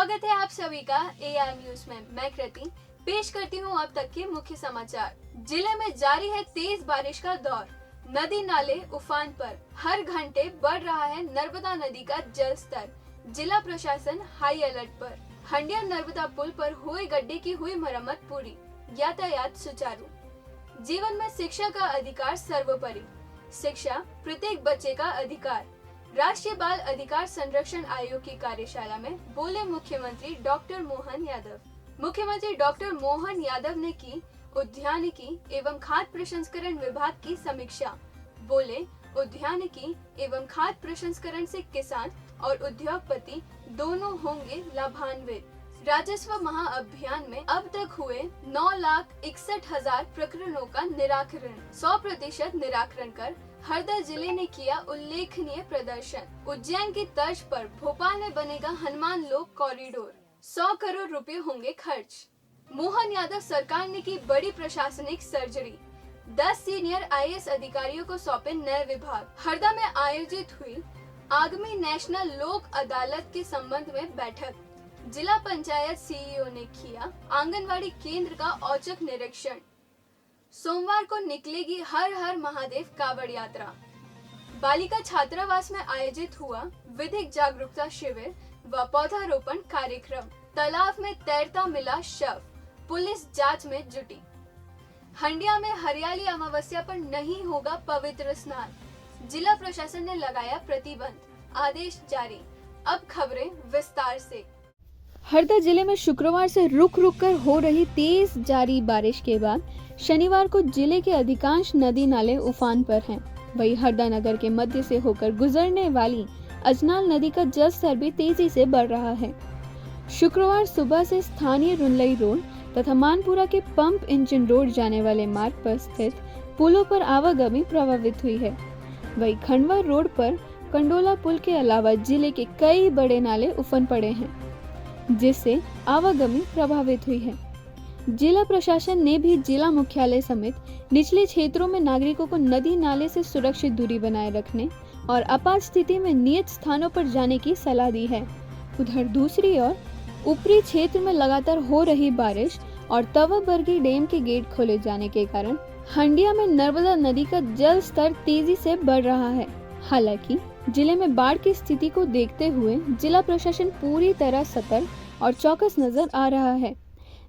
स्वागत है आप सभी का एआर न्यूज में। मैं कृति पेश करती हूँ अब तक के मुख्य समाचार। जिले में जारी है तेज बारिश का दौर, नदी नाले उफान पर, हर घंटे बढ़ रहा है नर्मदा नदी का जल स्तर। जिला प्रशासन हाई अलर्ट पर। हंडिया नर्मदा पुल पर हुए गड्ढे की हुई मरम्मत पूरी, यातायात सुचारू। जीवन में शिक्षा का अधिकार सर्वोपरि, शिक्षा प्रत्येक बच्चे का अधिकार। राष्ट्रीय बाल अधिकार संरक्षण आयोग की कार्यशाला में बोले मुख्यमंत्री डॉक्टर मोहन यादव। मुख्यमंत्री डॉक्टर मोहन यादव ने की उद्यानिकी एवं खाद्य प्रसंस्करण विभाग की समीक्षा। बोले उद्यानिकी एवम खाद्य प्रसंस्करण से किसान और उद्योगपति दोनों होंगे लाभान्वित। राजस्व महाअभियान में अब तक हुए 9,61,000 प्रकरणों का निराकरण, 100% निराकरण कर हरदा जिले ने किया उल्लेखनीय प्रदर्शन। उज्जैन की तर्ज पर भोपाल में बनेगा हनुमान लोक कॉरिडोर, 100 करोड़ रुपए होंगे खर्च। मोहन यादव सरकार ने की बड़ी प्रशासनिक सर्जरी, 10 सीनियर आईएएस अधिकारियों को सौंपे नए विभाग। हरदा में आयोजित हुई आगामी नेशनल लोक अदालत के संबंध में बैठक। जिला पंचायत सीईओ ने किया आंगनवाड़ी केंद्र का औचक निरीक्षण। सोमवार को निकलेगी हर हर महादेव कावड़ यात्रा। बालिका छात्रावास में आयोजित हुआ विधिक जागरूकता शिविर व पौधारोपण कार्यक्रम। तालाब में तैरता मिला शव, पुलिस जांच में जुटी। हंडिया में हरियाली अमावस्या पर नहीं होगा पवित्र स्नान, जिला प्रशासन ने लगाया प्रतिबंध, आदेश जारी। अब खबरें विस्तार से। हरदा जिले में शुक्रवार से रुक रुक कर हो रही तेज जारी बारिश के बाद शनिवार को जिले के अधिकांश नदी नाले उफान पर हैं। वहीं हरदा नगर के मध्य से होकर गुजरने वाली अजनाल नदी का जल स्तर भी तेजी से बढ़ रहा है। शुक्रवार सुबह से स्थानीय रुनलई रोड तथा मानपुरा के पंप इंजन रोड जाने वाले मार्ग पर स्थित पुलों पर आवागमन प्रभावित हुई है। वहीं खंडवा रोड पर कंडोला पुल के अलावा जिले के कई बड़े नाले उफान पड़े हैं, जिससे आवागमन प्रभावित हुई है। जिला प्रशासन ने भी जिला मुख्यालय समेत निचले क्षेत्रों में नागरिकों को नदी नाले से सुरक्षित दूरी बनाए रखने और आपात स्थिति में नियत स्थानों पर जाने की सलाह दी है। उधर दूसरी ओर ऊपरी क्षेत्र में लगातार हो रही बारिश और तवा बरगी डैम के गेट खोले जाने के कारण हंडिया में नर्मदा नदी का जल स्तर तेजी से बढ़ रहा है। हालांकि जिले में बाढ़ की स्थिति को देखते हुए जिला प्रशासन पूरी तरह सतर्क और चौकस नजर आ रहा है।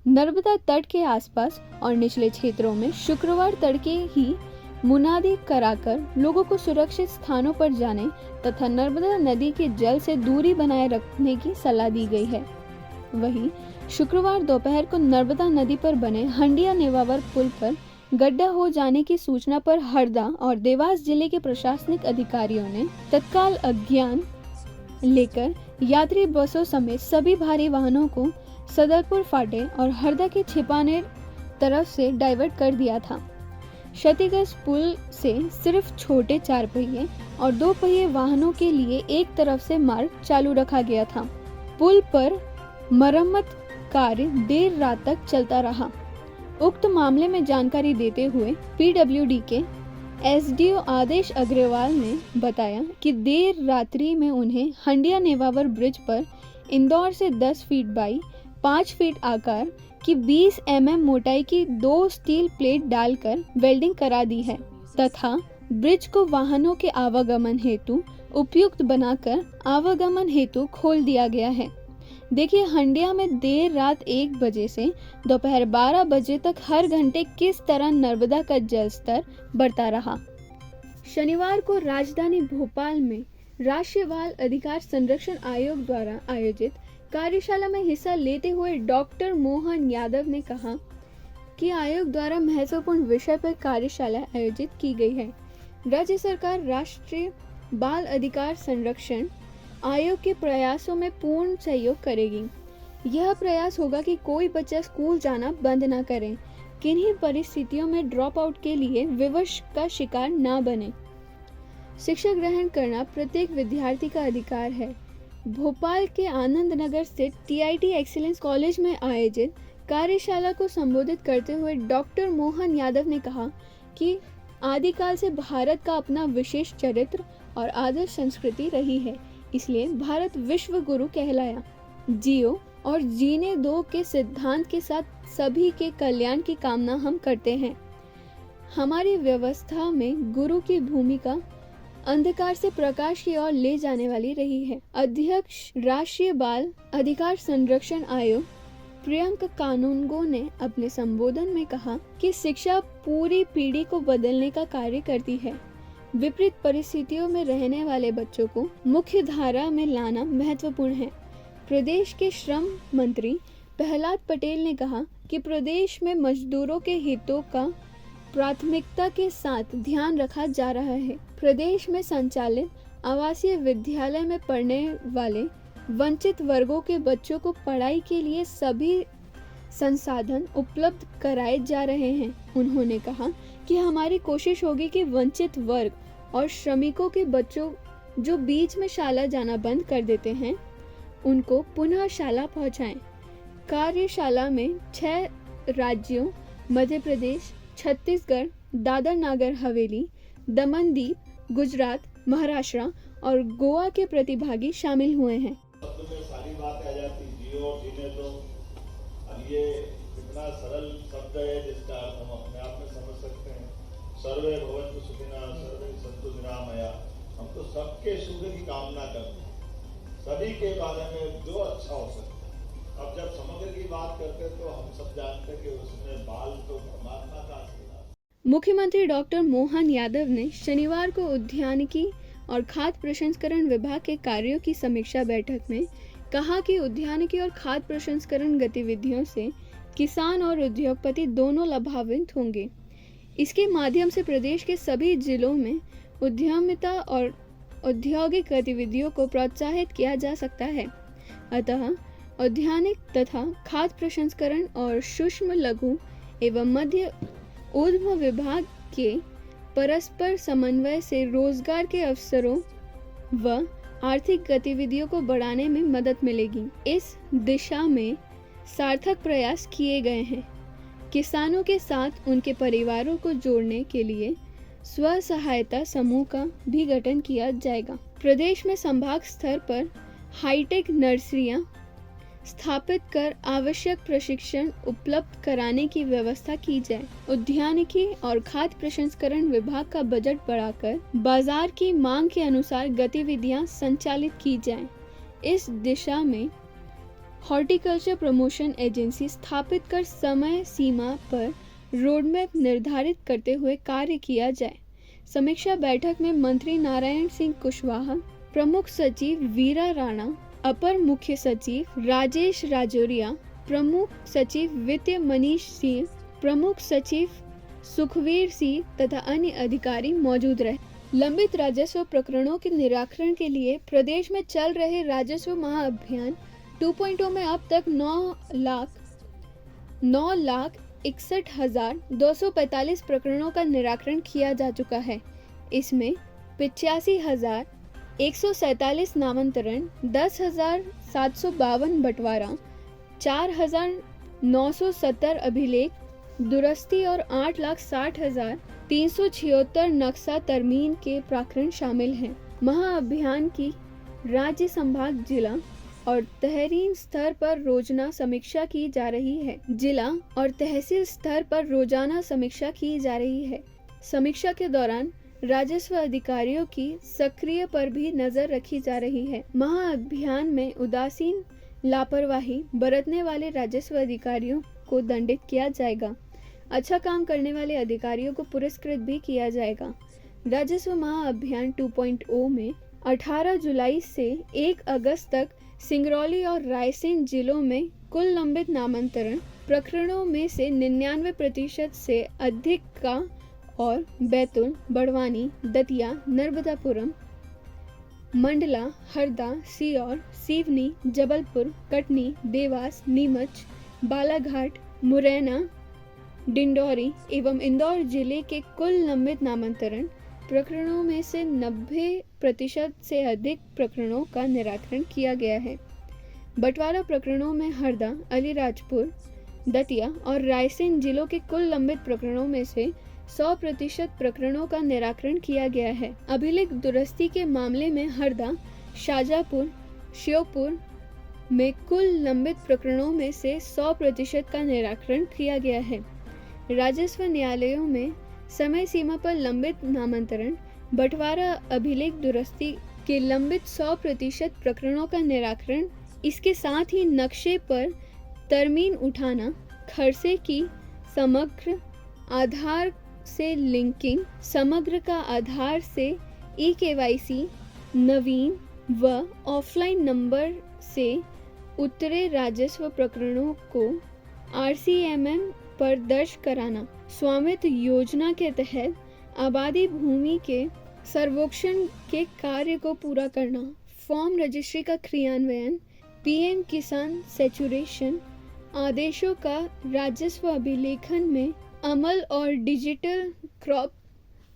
नर्मदा तट के आसपास और निचले क्षेत्रों में शुक्रवार तड़के ही मुनादी कराकर लोगों को सुरक्षित स्थानों पर जाने तथा नर्मदा नदी के जल से दूरी बनाए रखने की सलाह दी गई है। वहीं शुक्रवार दोपहर को नर्मदा नदी पर बने हंडिया नेवावर पुल पर गड्ढा हो जाने की सूचना पर हरदा और देवास जिले के प्रशासनिक अधिकारियों ने तत्काल अज्ञान लेकर यात्री बसों समेत सभी भारी वाहनों को सदरपुर फाटे और हरदा के छिपानेर तरफ से डाइवर्ट कर दिया था। क्षतिग्रस्त पुल से सिर्फ छोटे 4 पहिए और 2 पहिए वाहनों के लिए एक तरफ से मार्ग चालू रखा गया था। पुल पर मरम्मत कार्य देर रात तक चलता रहा। उक्त मामले में जानकारी देते हुए पीडब्ल्यूडी के एसडीओ आदेश अग्रवाल ने बताया कि देर रात्रि में उन्हें हंडिया नेवावर ब्रिज पर इंदौर से 10 फीट बाई 5 फीट आकार की 20 mm मोटाई की 2 स्टील प्लेट डालकर वेल्डिंग करा दी है तथा ब्रिज को वाहनों के आवागमन हेतु उपयुक्त बनाकर आवागमन हेतु खोल दिया गया है। देखिए हंडिया में देर रात 1 बजे से दोपहर 12 बजे तक हर घंटे किस तरह नर्मदा का जल स्तर बढ़ता रहा। शनिवार को राजधानी भोपाल में राष्ट्रीय बाल अधिकार संरक्षण आयोग द्वारा आयोजित कार्यशाला में हिस्सा लेते हुए डॉक्टर मोहन यादव ने कहा कि आयोग द्वारा महत्वपूर्ण विषय पर कार्यशाला आयोजित की गई है। राज्य सरकार राष्ट्रीय बाल अधिकार संरक्षण आयोग के प्रयासों में पूर्ण सहयोग करेगी। यह प्रयास होगा कि कोई बच्चा स्कूल जाना बंद न करे, किन्हीं परिस्थितियों में ड्रॉप आउट के लिए विवश का शिकार न बने। शिक्षा ग्रहण करना प्रत्येक विद्यार्थी का अधिकार है। भोपाल के आनंद नगर स्थित टीआईटी एक्सीलेंस कॉलेज में आयोजित कार्यशाला को संबोधित करते हुए डॉक्टर मोहन यादव ने कहा कि आदिकाल से भारत का अपना विशेष चरित्र और आदर्श संस्कृति रही है, इसलिए भारत विश्व गुरु कहलाया। जियो और जीने दो के सिद्धांत के साथ सभी के कल्याण की कामना हम करते हैं। हमारी व्यवस्था में गुरु की भूमिका अंधकार से प्रकाश की ओर ले जाने वाली रही है। अध्यक्ष राष्ट्रीय बाल अधिकार संरक्षण आयोग प्रियंका कानूनगो ने अपने संबोधन में कहा कि शिक्षा पूरी पीढ़ी को बदलने का कार्य करती है। विपरीत परिस्थितियों में रहने वाले बच्चों को मुख्य धारा में लाना महत्वपूर्ण है। प्रदेश के श्रम मंत्री प्रहलाद पटेल ने कहा कि प्रदेश में मजदूरों के हितों का प्राथमिकता के साथ ध्यान रखा जा रहा है। प्रदेश में संचालित आवासीय विद्यालय में पढ़ने वाले वंचित वर्गों के बच्चों को पढ़ाई के लिए सभी संसाधन उपलब्ध कराए जा रहे हैं। उन्होंने कहा कि हमारी कोशिश होगी कि वंचित वर्ग और श्रमिकों के बच्चों जो बीच में शाला जाना बंद कर देते हैं उनको पुनः शाला पहुंचाएं। कार्यशाला में 6 राज्यों मध्य प्रदेश, छत्तीसगढ़, दादर नागर हवेली, दमन दीव, गुजरात, महाराष्ट्र और गोवा के प्रतिभागी शामिल हुए हैं। शब्द में सारी बात आ जाती, जियो जीने दो। अब ये इतना सरल शब्द है जिसका अर्थ हम अपने आप में समझ सकते हैं। सर्वे भवन्तु सुखिनः, सर्वे सन्तु निरामया। हम तो सबके सुख की कामना करते हैं, सभी के बारे में जो अच्छा हो सकता है। अब जब समग्र की बात करते हैं तो हम सब जानते हैं कि उसमें बाल तो परमात्मा का आशीर्वाद। मुख्यमंत्री डॉक्टर मोहन यादव ने शनिवार को उद्यानिकी और खाद्य प्रसंस्करण विभाग के कार्यों की समीक्षा बैठक में कहा कि उद्यानिकी और खाद्य प्रसंस्करण गतिविधियों से किसान और उद्योगपति दोनों लाभान्वित होंगे। इसके माध्यम से प्रदेश के सभी जिलों में उद्यमिता और औद्योगिक गतिविधियों को प्रोत्साहित किया जा सकता है। अतः औद्यानिक तथा खाद्य प्रसंस्करण और सूक्ष्म लघु एवं मध्य उद्यम विभाग के परस्पर समन्वय से रोजगार के अवसरों व आर्थिक गतिविधियों को बढ़ाने में मदद मिलेगी। इस दिशा में सार्थक प्रयास किए गए हैं। किसानों के साथ उनके परिवारों को जोड़ने के लिए स्व सहायता समूह का भी गठन किया जाएगा। प्रदेश में संभाग स्तर पर हाईटेक नर्सरियां स्थापित कर आवश्यक प्रशिक्षण उपलब्ध कराने की व्यवस्था की जाए। उद्यानिकी और खाद्य प्रसंस्करण विभाग का बजट बढ़ाकर बाजार की मांग के अनुसार गतिविधियां संचालित की जाएं। इस दिशा में हॉर्टिकल्चर प्रमोशन एजेंसी स्थापित कर समय सीमा पर रोडमैप निर्धारित करते हुए कार्य किया जाए। समीक्षा बैठक में मंत्री नारायण सिंह कुशवाहा, प्रमुख सचिव वीरा राणा, अपर मुख्य सचिव राजेश राजौरिया, प्रमुख सचिव वित्त मनीष सिंह, प्रमुख सचिव सुखवीर सिंह तथा अन्य अधिकारी मौजूद रहे। लंबित राजस्व प्रकरणों के निराकरण के लिए प्रदेश में चल रहे राजस्व महाअभियान 2.0 में अब तक 9,61,245 प्रकरणों का निराकरण किया जा चुका है। इसमें 85,147 नामांतरण, 10,752 बंटवारा, 4,970 अभिलेख दुरुस्ती और 8,60,376 नक्शा तरमीम के प्रकरण शामिल हैं। महाअभियान की राज्य, संभाग, जिला और तहसील स्तर पर रोजाना समीक्षा की जा रही है। जिला और तहसील स्तर पर रोजाना समीक्षा की जा रही है। समीक्षा के दौरान राजस्व अधिकारियों की सक्रिय पर भी नजर रखी जा रही है। महाअभियान में उदासीन लापरवाही बरतने वाले राजस्व अधिकारियों को दंडित किया जाएगा। अच्छा काम करने वाले अधिकारियों को पुरस्कृत भी किया जाएगा। राजस्व महाअभियान 2.0 में 18 जुलाई से 1 अगस्त तक सिंगरौली और रायसेन जिलों में कुल लंबित नामांतरण प्रकरणों में से 99% से अधिक का और बैतूल, बड़वानी, दतिया, नर्मदापुरम, मंडला, हरदा, सीहोर, सिवनी, जबलपुर, कटनी, देवास, नीमच, बालाघाट, मुरैना, डिंडौरी एवं इंदौर जिले के कुल लंबित नामांतरण प्रकरणों में से 90% से अधिक प्रकरणों का निराकरण किया गया है। बंटवारा प्रकरणों में हरदा, अलीराजपुर, दतिया और रायसेन जिलों के कुल लंबित प्रकरणों में से 100% प्रकरणों का निराकरण किया गया है। अभिलेख दुरुस्ती के मामले में हरदा, शाजापुर, श्योपुर, में कुल लंबित प्रकरणों में से 100% का निराकरण किया गया है। राजस्व न्यायालयों में समय सीमा पर लंबित नामांतरण, बंटवारा, अभिलेख दुरुस्ती के लंबित 100% प्रकरणों का निराकरण, इसके साथ ही नक्शे पर तरमीम उठाना, खर्चे की समग्र आधार से लिंकिंग, समग्र का आधार से eKYC, नवीन व ऑफलाइन नंबर से उतरे राजस्व प्रकरणों को RCMM पर दर्ज कराना, स्वामित्व योजना के तहत आबादी भूमि के सर्वेक्षण के कार्य को पूरा करना, फॉर्म रजिस्ट्री का क्रियान्वयन, PM किसान सैचुरेशन आदेशों का राजस्व अभिलेखन में अमल और डिजिटल क्रॉप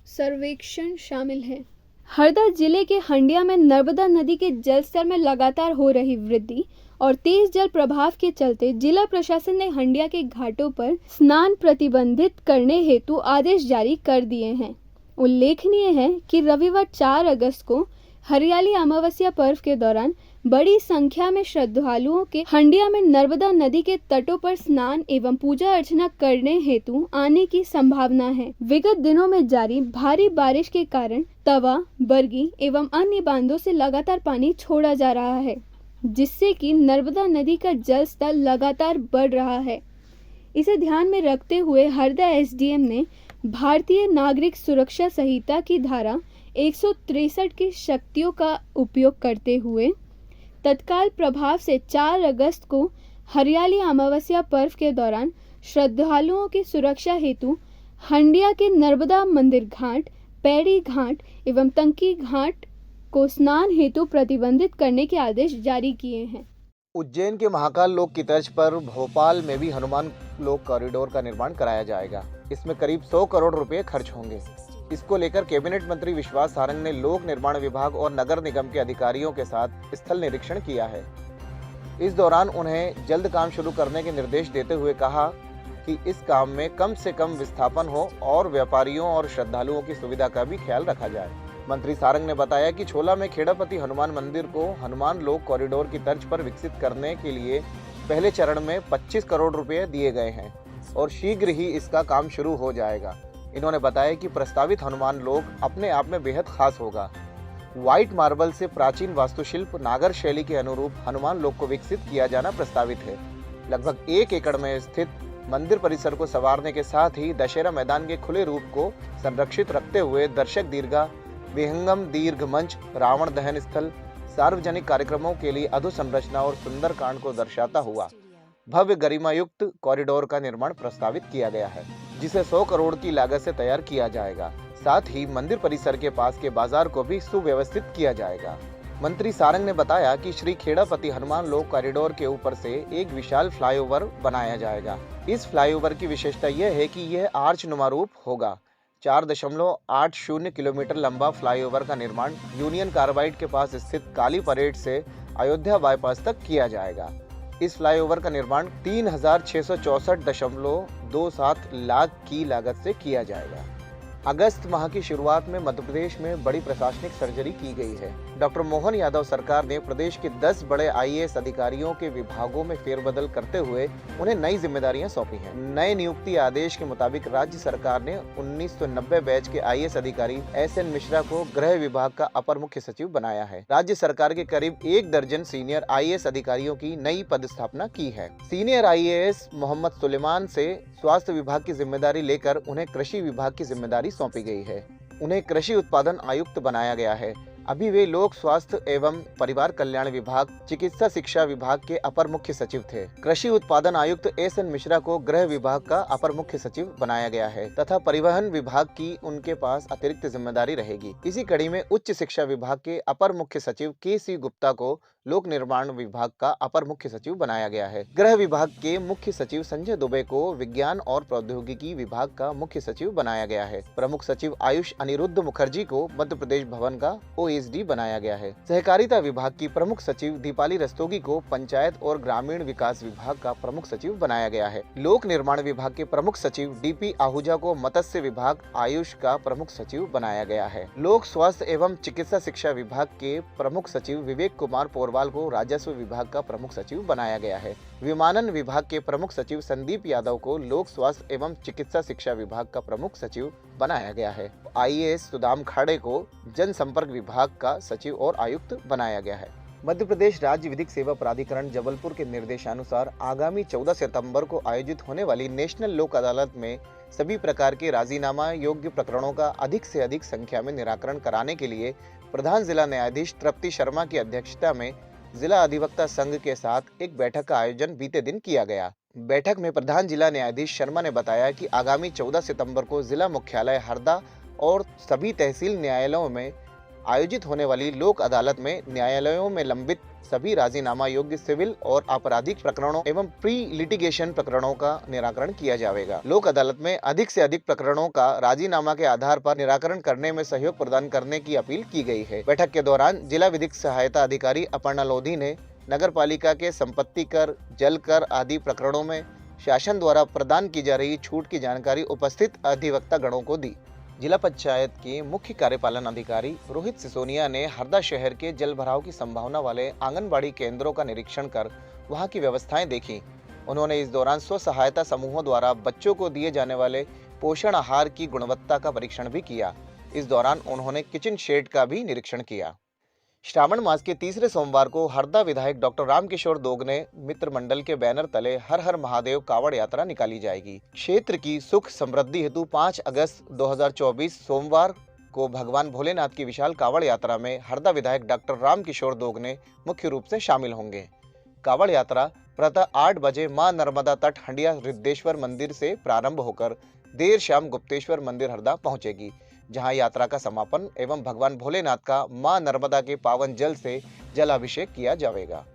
सर्वेक्षण शामिल है। हरदा जिले के हंडिया में नर्मदा नदी के जलस्तर में लगातार हो रही वृद्धि और तेज जल प्रवाह के चलते जिला प्रशासन ने हंडिया के घाटों पर स्नान प्रतिबंधित करने हेतु आदेश जारी कर दिए हैं। उल्लेखनीय है कि रविवार 4 अगस्त को हरियाली अमावस्या पर्व के दौरान बड़ी संख्या में श्रद्धालुओं के हंडिया में नर्मदा नदी के तटों पर स्नान एवं पूजा अर्चना करने हेतु आने की संभावना है। विगत दिनों में जारी भारी बारिश के कारण तवा, बरगी एवं अन्य बांधों से लगातार पानी छोड़ा जा रहा है, जिससे कि नर्मदा नदी का जल स्तर लगातार बढ़ रहा है। इसे ध्यान में रखते हुए हरदा SDM ने भारतीय नागरिक सुरक्षा संहिता की धारा 163 की शक्तियों का उपयोग करते हुए तत्काल प्रभाव से 4 अगस्त को हरियाली अमावस्या पर्व के दौरान श्रद्धालुओं की सुरक्षा हेतु हंडिया के नर्मदा मंदिर घाट, पैड़ी घाट एवं तंकी घाट को स्नान हेतु प्रतिबंधित करने के आदेश जारी किए हैं। उज्जैन के महाकाल लोक की तर्ज पर भोपाल में भी हनुमान लोक कॉरिडोर का निर्माण कराया जाएगा। इसमें करीब 100 करोड़ रुपए खर्च होंगे। इसको लेकर कैबिनेट मंत्री विश्वास सारंग ने लोक निर्माण विभाग और नगर निगम के अधिकारियों के साथ स्थल निरीक्षण किया है। इस दौरान उन्हें जल्द काम शुरू करने के निर्देश देते हुए कहा कि इस काम में कम से कम विस्थापन हो और व्यापारियों और श्रद्धालुओं की सुविधा का भी ख्याल रखा जाए। मंत्री सारंग ने बताया कि छोला में खेड़ापति हनुमान मंदिर को हनुमान लोक कॉरिडोर की तर्ज पर विकसित करने के लिए पहले चरण में 25 करोड़ रुपए दिए गए हैं और शीघ्र ही इसका काम शुरू हो जाएगा। इन्होंने बताया कि प्रस्तावित हनुमान लोक अपने आप में बेहद खास होगा। व्हाइट मार्बल से प्राचीन वास्तुशिल्प नागर शैली के अनुरूप हनुमान लोक को विकसित किया जाना प्रस्तावित है। लगभग 1 एकड़ में स्थित मंदिर परिसर को संवारने के साथ ही दशहरा मैदान के खुले रूप को संरक्षित रखते हुए दर्शक दीर्घा, विहंगम दीर्घ मंच, रावण दहन स्थल, सार्वजनिक कार्यक्रमों के लिए अधोसंरचना और सुंदरकांड को दर्शाता हुआ भव्य गरिमायुक्त कॉरिडोर का निर्माण प्रस्तावित किया गया है, जिसे 100 करोड़ की लागत से तैयार किया जाएगा। साथ ही मंदिर परिसर के पास के बाजार को भी सुव्यवस्थित किया जाएगा। मंत्री सारंग ने बताया कि श्री खेड़ापति हनुमान लोक कॉरिडोर के ऊपर से एक विशाल फ्लाईओवर बनाया जाएगा। इस फ्लाईओवर की विशेषता यह है कि यह आर्च नुमा रूप होगा। 4.80 किलोमीटर लंबा फ्लाईओवर का निर्माण यूनियन कार्बाइड के पास स्थित काली परेड से अयोध्या बाईपास तक किया जाएगा। इस फ्लाईओवर का निर्माण 3664.27 लाख की लागत से किया जाएगा। अगस्त माह की शुरुआत में मध्य प्रदेश में बड़ी प्रशासनिक सर्जरी की गई है। डॉक्टर मोहन यादव सरकार ने प्रदेश के 10 बड़े IAS अधिकारियों के विभागों में फेरबदल करते हुए उन्हें नई जिम्मेदारियां सौंपी हैं। नए नियुक्ति आदेश के मुताबिक राज्य सरकार ने 1990 बैच के IAS अधिकारी SN मिश्रा को गृह विभाग का अपर मुख्य सचिव बनाया है। राज्य सरकार के करीब 1 दर्जन सीनियर IAS अधिकारियों की नई पदस्थापना की है। सीनियर IAS मोहम्मद सुलेमान से स्वास्थ्य विभाग की जिम्मेदारी लेकर उन्हें कृषि विभाग की जिम्मेदारी सौंपी गई है। उन्हें कृषि उत्पादन आयुक्त बनाया गया है। अभी वे लोक स्वास्थ्य एवं परिवार कल्याण विभाग, चिकित्सा शिक्षा विभाग के अपर मुख्य सचिव थे। कृषि उत्पादन आयुक्त SN मिश्रा को गृह विभाग का अपर मुख्य सचिव बनाया गया है तथा परिवहन विभाग की उनके पास अतिरिक्त जिम्मेदारी रहेगी। इसी कड़ी में उच्च शिक्षा विभाग के अपर मुख्य सचिव KC गुप्ता को लोक निर्माण विभाग का अपर मुख्य सचिव बनाया गया है। गृह विभाग के मुख्य सचिव संजय दुबे को विज्ञान और प्रौद्योगिकी विभाग का मुख्य सचिव बनाया गया है। प्रमुख सचिव आयुष अनिरुद्ध मुखर्जी को मध्य प्रदेश भवन का OAS ASD बनाया गया है। सहकारिता विभाग की प्रमुख सचिव दीपाली रस्तोगी को पंचायत और ग्रामीण विकास विभाग का प्रमुख सचिव बनाया गया है। लोक निर्माण विभाग के प्रमुख सचिव DP आहूजा को मत्स्य विभाग आयुष का प्रमुख सचिव बनाया गया है। लोक स्वास्थ्य एवं चिकित्सा शिक्षा विभाग के प्रमुख सचिव विवेक कुमार पोरवाल को राजस्व विभाग का प्रमुख सचिव बनाया गया है। विमानन विभाग के प्रमुख सचिव संदीप यादव को लोक स्वास्थ्य एवं चिकित्सा शिक्षा विभाग का प्रमुख सचिव बनाया गया है। IAS सुदाम खाड़े को जनसंपर्क विभाग का सचिव और आयुक्त बनाया गया है। मध्य प्रदेश राज्य विधिक सेवा प्राधिकरण जबलपुर के निर्देशानुसार आगामी 14 सितंबर को आयोजित होने वाली नेशनल लोक अदालत में सभी प्रकार के राजीनामा योग्य प्रकरणों का अधिक से अधिक संख्या में निराकरण कराने के लिए प्रधान जिला न्यायाधीश तृप्ति शर्मा की अध्यक्षता में जिला अधिवक्ता संघ के साथ एक बैठक का आयोजन बीते दिन किया गया। बैठक में प्रधान जिला न्यायाधीश शर्मा ने बताया कि आगामी 14 सितंबर को जिला मुख्यालय हरदा और सभी तहसील न्यायालयों में आयोजित होने वाली लोक अदालत में न्यायालयों में लंबित सभी राजीनामा योग्य सिविल और आपराधिक प्रकरणों एवं प्री लिटिगेशन प्रकरणों का निराकरण किया जाएगा। लोक अदालत में अधिक से अधिक प्रकरणों का राजीनामा के आधार पर निराकरण करने में सहयोग प्रदान करने की अपील की गई है। बैठक के दौरान जिला विधिक सहायता अधिकारी अपर्णा लोधी ने नगर पालिका के संपत्ति कर, जल कर आदि प्रकरणों में शासन द्वारा प्रदान की जा रही छूट की जानकारी उपस्थित अधिवक्ता गणों को दी। जिला पंचायत के मुख्य कार्यपालन अधिकारी रोहित सिसोनिया ने हरदा शहर के जल भराव की संभावना वाले आंगनबाड़ी केंद्रों का निरीक्षण कर वहां की व्यवस्थाएं देखी। उन्होंने इस दौरान स्व सहायता समूहों द्वारा बच्चों को दिए जाने वाले पोषण आहार की गुणवत्ता का परीक्षण भी किया। इस दौरान उन्होंने किचन शेड का भी निरीक्षण किया। श्रावण मास के तीसरे सोमवार को हरदा विधायक डॉक्टर रामकिशोर दोगने मित्र मंडल के बैनर तले हर हर महादेव कावड़ यात्रा निकाली जाएगी। क्षेत्र की सुख समृद्धि हेतु 5 अगस्त 2024 सोमवार को भगवान भोलेनाथ की विशाल कावड़ यात्रा में हरदा विधायक डॉक्टर रामकिशोर दोगने मुख्य रूप से शामिल होंगे। कावड़ यात्रा प्रातः 8 बजे मां नर्मदा तट हंडिया रिद्धेश्वर मंदिर से प्रारंभ होकर देर शाम गुप्तेश्वर मंदिर हरदा पहुंचेगी, जहां यात्रा का समापन एवं भगवान भोलेनाथ का मां नर्मदा के पावन जल से जलाभिषेक किया जाएगा।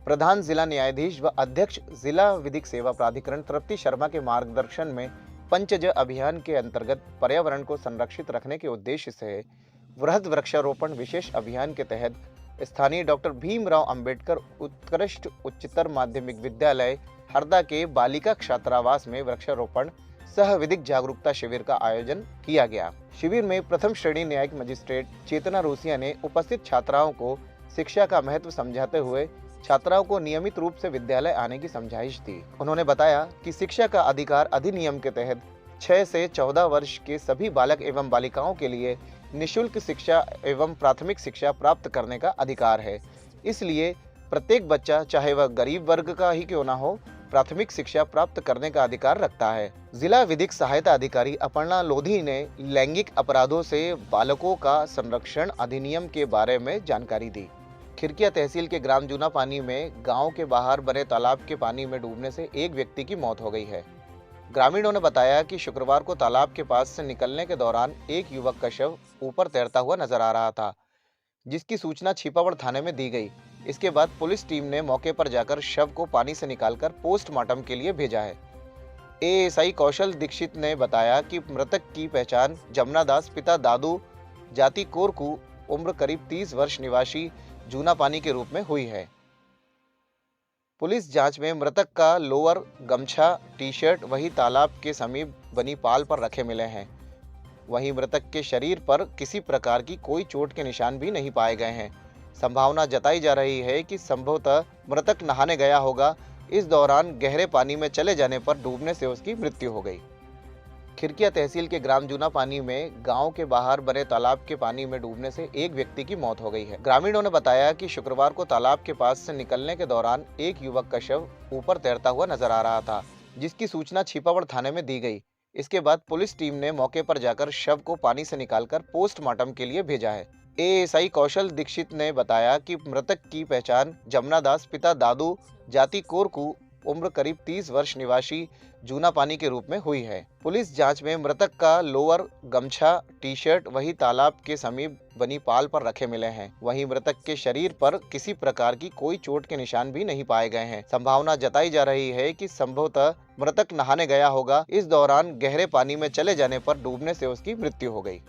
प्रधान जिला न्यायाधीश व अध्यक्ष जिला विधिक सेवा प्राधिकरण तृप्ति शर्मा के मार्गदर्शन में पंचज अभियान के अंतर्गत पर्यावरण को संरक्षित रखने के उद्देश्य से वृहद वृक्षारोपण विशेष अभियान के तहत स्थानीय डॉक्टर भीमराव अंबेडकर उत्कृष्ट उच्चतर माध्यमिक विद्यालय हरदा के बालिका छात्रावास में वृक्षारोपण सह विधिक जागरूकता शिविर का आयोजन किया गया। शिविर में प्रथम श्रेणी न्यायिक मजिस्ट्रेट चेतना रोसिया ने उपस्थित छात्राओं को शिक्षा का महत्व समझाते हुए छात्राओं को नियमित रूप से विद्यालय आने की समझाइश दी। उन्होंने बताया कि शिक्षा का अधिकार अधिनियम के तहत 6 से 14 वर्ष के सभी बालक एवं बालिकाओं के लिए निःशुल्क शिक्षा एवं प्राथमिक शिक्षा प्राप्त करने का अधिकार है। इसलिए प्रत्येक बच्चा चाहे वह गरीब वर्ग का ही क्यों ना हो, प्राथमिक शिक्षा प्राप्त करने का अधिकार रखता है। जिला विधिक सहायता अधिकारी अपर्णा लोधी ने लैंगिक अपराधों से बालकों का संरक्षण अधिनियम के बारे में जानकारी दी। खिरकिया तहसील के ग्राम जूना पानी में गांव के बाहर बने तालाब के पानी में डूबने से एक व्यक्ति की मौत हो गई है। ग्रामीणों ने बताया कि शुक्रवार को तालाब के पास से निकलने के दौरान एक युवक का शव ऊपर तैरता हुआ नजर आ रहा था, जिसकी सूचना छिपावड़ थाने में दी गई। इसके बाद पुलिस टीम ने मौके पर जाकर शव को पानी से निकालकर पोस्टमार्टम के लिए भेजा है। ASI कौशल दीक्षित ने बताया कि मृतक की पहचान जमुना दास पिता दादू जाति कोरकू उम्र करीब 30 वर्ष निवासी जूना पानी के रूप में हुई है। पुलिस जांच में मृतक का लोअर, गमछा, टी-शर्ट वही तालाब के समीप बनी पाल पर रखे मिले हैं। वहीं मृतक के शरीर पर किसी प्रकार की कोई चोट के निशान भी नहीं पाए गए हैं। संभावना जताई जा रही है कि संभवतः मृतक नहाने गया होगा। इस दौरान गहरे पानी में चले जाने पर डूबने से उसकी मृत्यु हो गई। खिरकिया तहसील के ग्राम जूना पानी में गांव के बाहर बने तालाब के पानी में डूबने से एक व्यक्ति की मौत हो गई है। ग्रामीणों ने बताया कि शुक्रवार को तालाब के पास से निकलने के दौरान एक युवक का शव ऊपर तैरता हुआ नजर आ रहा था, जिसकी सूचना छिपावड़ थाने में दी गई। इसके बाद पुलिस टीम ने मौके पर जाकर शव को पानी से निकालकर पोस्टमार्टम के लिए भेजा है। ASI कौशल दीक्षित ने बताया कि मृतक की पहचान जमुना दास पिता दादू जाति कोरकू उम्र करीब 30 वर्ष निवासी जूना पानी के रूप में हुई है। पुलिस जांच में मृतक का लोअर, गमछा, टी-शर्ट वही तालाब के समीप बनी पाल पर रखे मिले हैं। वहीं मृतक के शरीर पर किसी प्रकार की कोई चोट के निशान भी नहीं पाए गए हैं। संभावना जताई जा रही है कि संभवतः मृतक नहाने गया होगा। इस दौरान गहरे पानी में चले जाने पर डूबने से उसकी मृत्यु हो गई।